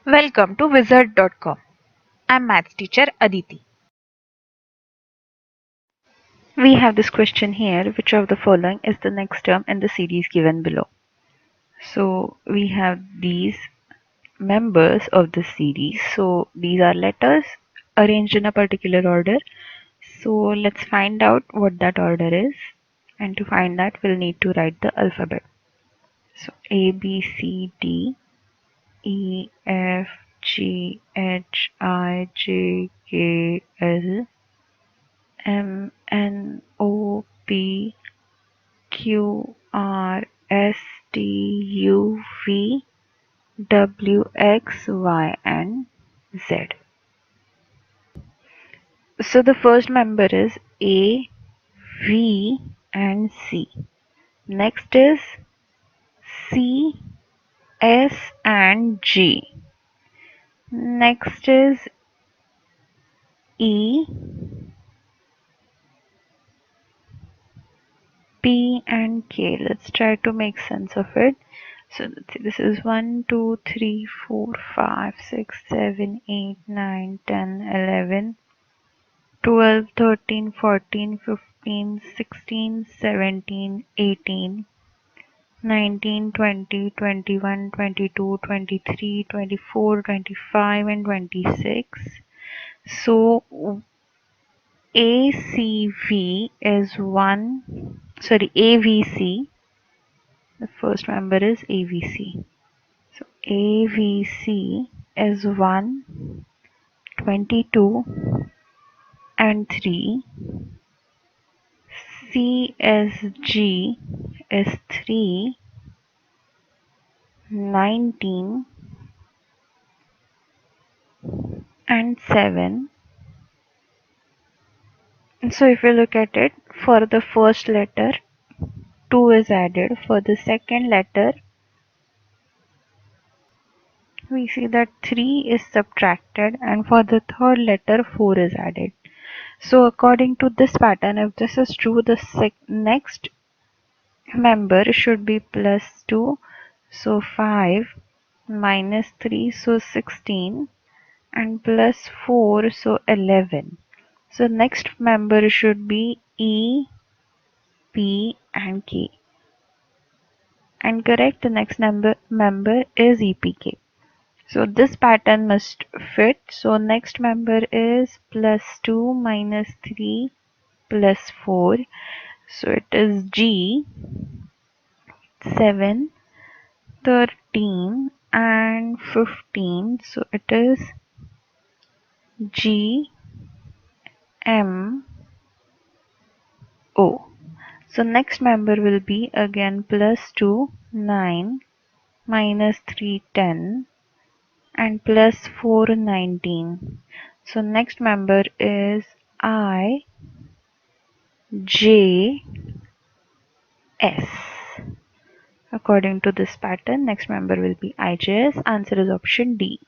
Welcome to wizard.com. I'm maths teacher Aditi. We have this question here: which of the following is the next term in the series given below? So we have these members of the series. So these are letters arranged in a particular order. So let's find out what that order is. And to find that, we'll need to write the alphabet. So A, B, C, D, E, F, G, H, I, J, K, L, M, N, O, P, Q, R, S, T, U, V, W, X, Y, and Z. So the first member is A, V, and C. Next is C, S, and G. Next is E, P, and K. Let's try to make sense of it. So let's see, this is 1, 2, 3, 4, 5, 6, 7, 8, 9, 10, 11, 12, 13, 14, 15, 16, 17, 18, 19, 20, 21, 22, 23, 24, 25, and 26. So ACV is 1, sorry, AVC. The first member is AVC. So AVC is 1, 22, and 3. CSG is 3, 19, and 7. And so if you look at it, for the first letter, 2 is added. For the second letter, we see that 3 is subtracted, and for the third letter 4 is added. So according to this pattern, if this is true, the next member should be plus 2, so 5, minus 3, so 16, and plus 4, so 11. So next member should be E, P, and K. And correct, the next member is EPK. So this pattern must fit. So next member is plus 2 minus 3 plus 4. So it is G, 7, 13, and 15. So it is G, M, O. So next member will be again plus 2, 9, minus 3, 10, and plus 4, 19. So next member is I, J, S. According to this pattern, next member will be IJS. Answer is option D.